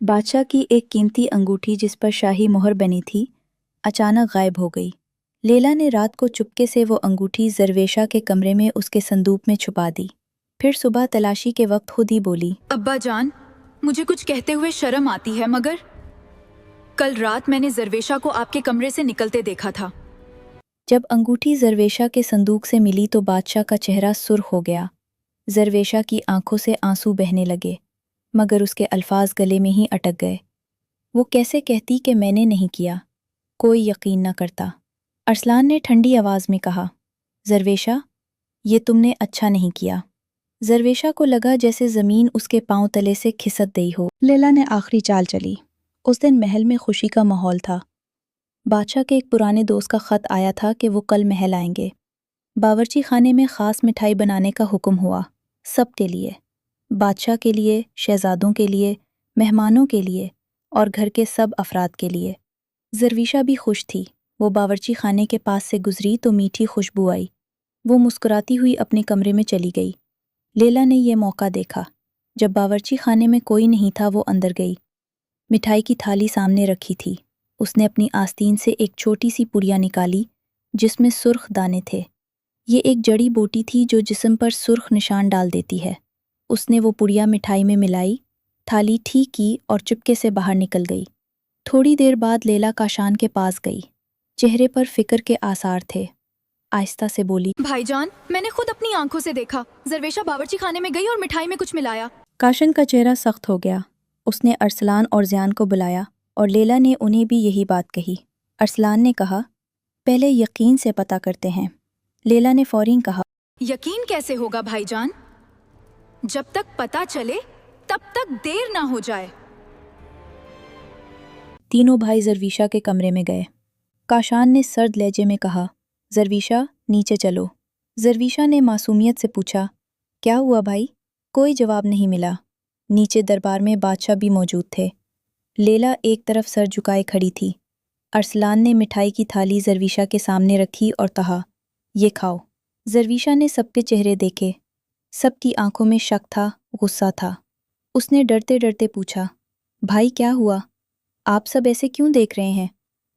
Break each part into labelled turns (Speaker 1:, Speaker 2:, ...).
Speaker 1: बादशाह की एक कीमती अंगूठी जिस पर शाही मोहर बनी थी अचानक गायब हो गई। लैला ने रात को चुपके से वो अंगूठी जरवेशा के कमरे में उसके संदूक में छुपा दी। फिर सुबह तलाशी के वक्त खुद ही बोली,
Speaker 2: अब्बा जान, मुझे कुछ कहते हुए शर्म आती है, मगर कल रात मैंने जरवेशा को आपके कमरे से निकलते देखा था।
Speaker 1: जब अंगूठी जरवेशा के संदूक से मिली तो बादशाह का चेहरा सुर्ख हो गया। जरवेशा की आंखों से आंसू बहने लगे, मगर उसके अल्फाज गले में ही अटक गए। वो कैसे कहती कि मैंने नहीं किया? कोई यकीन न करता। अरसलान ने ठंडी आवाज में कहा, जरवेशा, ये तुमने अच्छा नहीं किया। जरवेशा को लगा जैसे जमीन उसके पांव तले से खिसक गई हो। लैला ने आखिरी चाल चली। उस दिन महल में खुशी का माहौल था। बादशाह के एक पुराने दोस्त का खत आया था कि वो कल महल आएंगे। बावर्ची खाने में खास मिठाई बनाने का हुक्म हुआ, सबके लिए, बादशाह के लिए, शहजादों के लिए, मेहमानों के लिए और घर के सब अफराद के लिए। जरवेशा भी खुश थी। वो बावर्ची खाने के पास से गुजरी तो मीठी खुशबू आई। वो मुस्कुराती हुई अपने कमरे में चली गई। लैला ने यह मौका देखा। जब बावर्ची खाने में कोई नहीं था वो अंदर गई। मिठाई की थाली सामने रखी थी। उसने अपनी आस्तीन से एक छोटी सी पुड़िया निकाली जिसमें सुर्ख दाने थे। ये एक जड़ी बूटी थी जो जिस्म पर सुर्ख निशान डाल देती है। उसने वो पुड़िया मिठाई में मिलाई, थाली ठीक की और चुपके से बाहर निकल गई। थोड़ी देर बाद लैला काशान के पास गई। चेहरे पर फिक्र के आसार थे। आहिस्ता से बोली,
Speaker 2: भाईजान, मैंने खुद अपनी आंखों से देखा, जरवेशा बावर्ची खाने में गई और मिठाई में कुछ मिलाया।
Speaker 1: काशन का चेहरा सख्त हो गया। उसने अरसलान और ज़ियान को बुलाया और लैला ने उन्हें भी यही बात कही। अरसलान ने कहा, पहले यकीन से पता करते हैं। लैला ने फौरन कहा,
Speaker 2: यकीन कैसे होगा भाईजान? जब तक पता चले तब तक देर ना हो जाए।
Speaker 1: तीनों भाई जरवेशा के कमरे में गए। काशान ने सर्द लहजे में कहा, जरवेशा, नीचे चलो। जरवेशा ने मासूमियत से पूछा, क्या हुआ भाई? कोई जवाब नहीं मिला। नीचे दरबार में बादशाह भी मौजूद थे। लैला एक तरफ सर झुकाए खड़ी थी। अरसलान ने मिठाई की थाली जरवेशा के सामने रखी और कहा, ये खाओ। जरवेशा ने सबके चेहरे देखे। सबकी आंखों में शक था, गुस्सा था। उसने डरते डरते पूछा, भाई क्या हुआ? आप सब ऐसे क्यों देख रहे हैं?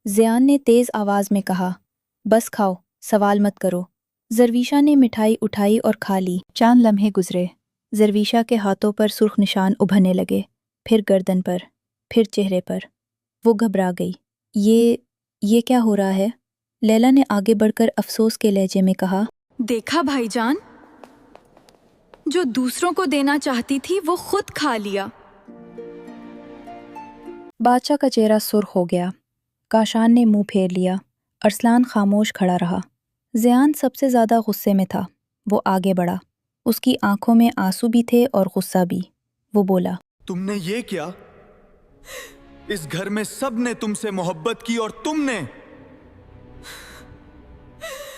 Speaker 1: ज़ियान ने तेज़ आवाज़ में कहा, बस खाओ, सवाल मत करो। जरवेशा ने मिठाई उठाई और खा ली। चंद लम्हे गुजरे। जरवेशा के हाथों पर सुर्ख निशान उभरने लगे, फिर गर्दन पर, फिर चेहरे पर। वो घबरा गई। ये क्या हो रहा है? लैला ने आगे बढ़कर अफसोस के लहजे में कहा,
Speaker 2: देखा भाईजान, जो दूसरों को देना चाहती थी वो खुद खा लिया।
Speaker 1: बादशाह का चेहरा सुर्ख हो गया। काशान ने मुंह फेर लिया। अरसलान खामोश खड़ा रहा। ज़ियान सबसे ज़्यादा गुस्से में था। वो आगे बढ़ा। उसकी आंखों में आंसू भी थे और गुस्सा भी। वो बोला,
Speaker 3: तुमने ये क्या? इस घर में सब ने तुमसे मोहब्बत की और तुमने।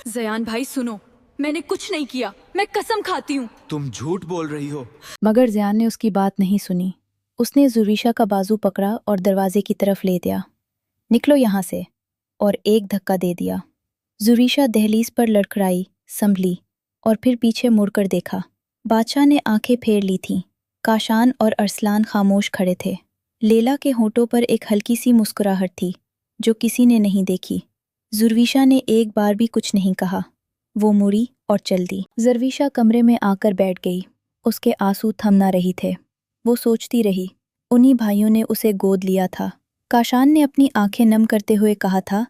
Speaker 2: ज़ियान भाई सुनो, मैंने कुछ नहीं किया, मैं कसम खाती हूँ।
Speaker 3: तुम झूठ बोल रही हो।
Speaker 1: मगर ज़ियान ने उसकी बात नहीं सुनी। उसने जरवेशा का बाजू पकड़ा और दरवाजे की तरफ ले दिया। निकलो यहाँ से, और एक धक्का दे दिया। जरवेशा दहलीज पर लड़खड़ाई, संभली और फिर पीछे मुड़कर देखा। बादशाह ने आंखें फेर ली थीं। काशान और अरसलान खामोश खड़े थे। लैला के होठों पर एक हल्की सी मुस्कुराहट थी जो किसी ने नहीं देखी। जरवेशा ने एक बार भी कुछ नहीं कहा। वो मुड़ी और चल दी। जरवेशा कमरे में आकर बैठ गई। उसके आंसू थम ना रही थे। वो सोचती रही, उन्हीं भाइयों ने उसे गोद लिया था। काशान ने अपनी आंखें नम करते हुए कहा था,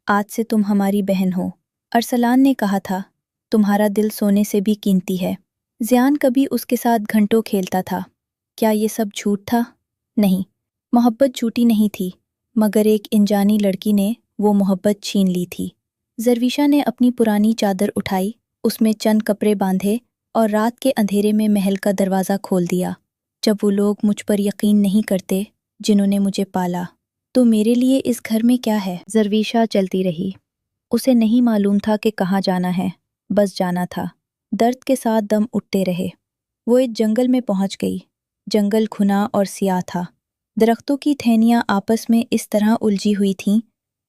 Speaker 1: आज से तुम हमारी बहन हो। अरसलान ने कहा था, तुम्हारा दिल सोने से भी कीमती है। ज़ियान कभी उसके साथ घंटों खेलता था। क्या ये सब झूठ था? नहीं, मोहब्बत झूठी नहीं थी, मगर एक अनजानी लड़की ने वो मोहब्बत छीन ली थी। जरवेशा ने अपनी पुरानी चादर उठाई, उसमें चंद कपड़े बांधे और रात के अंधेरे में महल का दरवाज़ा खोल दिया। जब वो लोग मुझ पर यकीन नहीं करते जिन्होंने मुझे पाला, तो मेरे लिए इस घर में क्या है? जरवेशा चलती रही। उसे नहीं मालूम था कि कहाँ जाना है, बस जाना था। दर्द के साथ दम उठते रहे। वो एक जंगल में पहुंच गई। जंगल घुना और सियाह था। दरख्तों की टहनियाँ आपस में इस तरह उलझी हुई थीं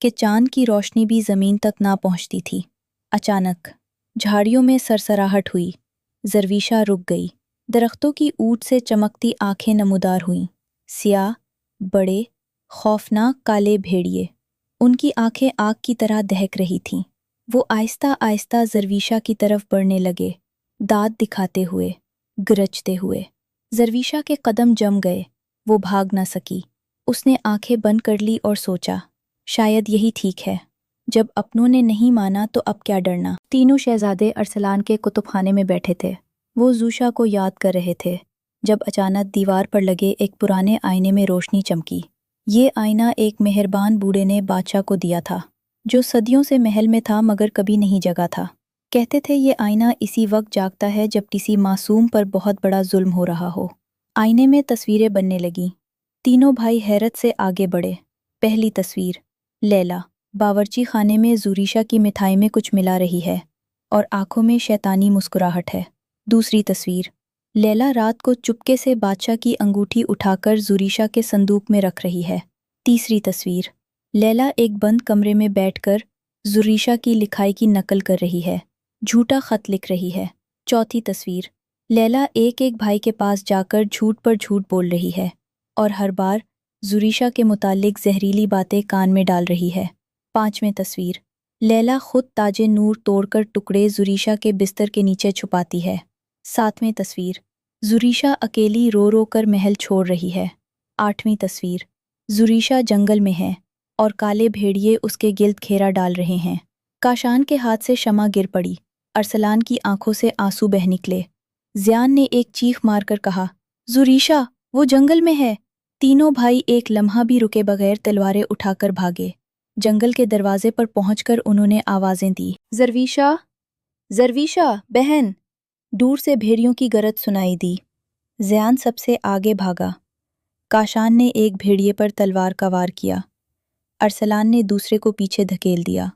Speaker 1: कि चांद की रोशनी भी ज़मीन तक ना पहुंचती थी। अचानक झाड़ियों में सरसराहट हुई। जरवेशा रुक गई। दरख्तों की ऊट से चमकती आंखें नमूदार हुईं। सियाह, बड़े खौफनाक काले भेड़िए। उनकी आंखें आग की तरह दहक रही थीं। वो आहिस्ता आहिस्ता जरवीशा की तरफ बढ़ने लगे, दांत दिखाते हुए, गरजते हुए। जरवीशा के कदम जम गए। वो भाग न सकी। उसने आंखें बंद कर ली और सोचा, शायद यही ठीक है। जब अपनों ने नहीं माना तो अब क्या डरना। तीनों शहजादे अरसलान के कुतुबखाने में बैठे थे। वो ज़ूशा को याद कर रहे थे जब अचानक दीवार पर लगे एक पुराने आईने में रोशनी चमकी। ये आईना एक मेहरबान बूढ़े ने बादशाह को दिया था, जो सदियों से महल में था मगर कभी नहीं जगा था। कहते थे ये आईना इसी वक्त जागता है जब किसी मासूम पर बहुत बड़ा जुल्म हो रहा हो। आईने में तस्वीरें बनने लगीं। तीनों भाई हैरत से आगे बढ़े। पहली तस्वीर, लैला बावर्ची खाने में ज़ुरीशा की मिठाई में कुछ मिला रही है और आंखों में शैतानी मुस्कुराहट है। दूसरी तस्वीर, लैला रात को चुपके से बादशाह की अंगूठी उठाकर ज़ुरीशा के संदूक में रख रही है। तीसरी तस्वीर, लैला एक बंद कमरे में बैठकर ज़ुरीशा की लिखाई की नकल कर रही है, झूठा खत लिख रही है। चौथी तस्वीर, लैला एक एक भाई के पास जाकर झूठ पर झूठ बोल रही है और हर बार ज़ुरीशा के मुतालिक जहरीली बातें कान में डाल रही है। पांचवें तस्वीर, लैला खुद ताजे नूर तोड़कर टुकड़े ज़ुरीशा के बिस्तर के नीचे छुपाती है। सातवें तस्वीर, ज़ुरीशा अकेली रो रो कर महल छोड़ रही है। आठवीं तस्वीर, ज़ुरीशा जंगल में है और काले भेड़िए उसके गिल्द घेरा डाल रहे हैं। काशान के हाथ से शमा गिर पड़ी। अरसलान की आंखों से आंसू बह निकले। ज़ियान ने एक चीख मारकर कहा, ज़ुरीशा वो जंगल में है। तीनों भाई एक लम्हा भी रुके बगैर तलवारें उठाकर भागे। जंगल के दरवाजे पर पहुंचकर उन्होंने आवाजें दी, ज़रवीशा, ज़रवीशा बहन। दूर से भेड़ियों की गरज सुनाई दी। ज़ियान सबसे आगे भागा। काशान ने एक भेड़िए पर तलवार का वार किया। अरसलान ने दूसरे को पीछे धकेल दिया।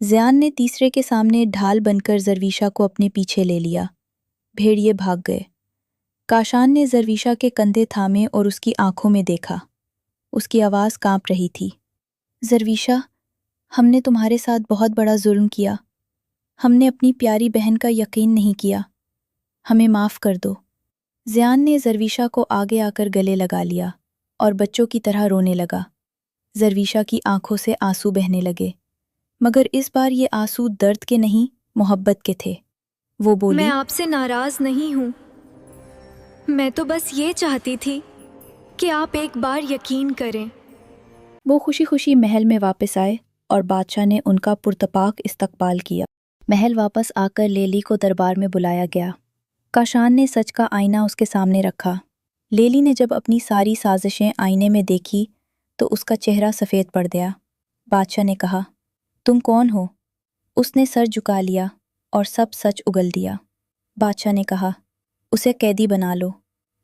Speaker 1: ज़ियान ने तीसरे के सामने ढाल बनकर ज़रवीशा को अपने पीछे ले लिया। भेड़िए भाग गए। काशान ने ज़रवीशा के कंधे थामे और उसकी आंखों में देखा। उसकी आवाज़ कांप रही थी, ज़रवीशा, हमने तुम्हारे साथ बहुत बड़ा जुल्म किया। हमने अपनी प्यारी बहन का यकीन नहीं किया। हमें माफ़ कर दो। ज़ियान ने ज़रवीशा को आगे आकर गले लगा लिया और बच्चों की तरह रोने लगा। ज़रवीशा की आंखों से आंसू बहने लगे, मगर इस बार ये आंसू दर्द के नहीं, मोहब्बत के थे। वो बोली,
Speaker 2: मैं आपसे नाराज नहीं हूँ। मैं तो बस ये चाहती थी कि आप एक बार यकीन करें।
Speaker 1: वो खुशी खुशी महल में वापस आए और बादशाह ने उनका पुरतपाक इस्तकबाल किया। महल वापस आकर लेली को दरबार में बुलाया गया। काशान ने सच का आईना उसके सामने रखा। लेली ने जब अपनी सारी साजिशें आईने में देखी तो उसका चेहरा सफ़ेद पड़ गया। बादशाह ने कहा, तुम कौन हो? उसने सर झुका लिया और सब सच उगल दिया। बादशाह ने कहा, उसे कैदी बना लो।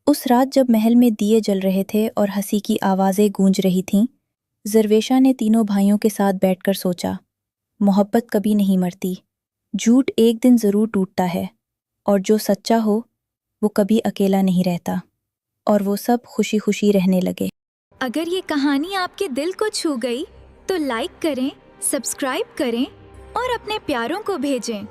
Speaker 1: उस रात जब महल में दिए जल रहे थे और हंसी की आवाज़ें गूंज रही थीं, ज़रवेशा ने तीनों भाइयों के साथ बैठकर सोचा, मोहब्बत कभी नहीं मरती। झूठ एक दिन ज़रूर टूटता है और जो सच्चा हो वो कभी अकेला नहीं रहता। और वो सब खुशी खुशी रहने लगे।
Speaker 2: अगर ये कहानी आपके दिल को छू गई तो लाइक करें, सब्सक्राइब करें और अपने प्यारों को भेजें।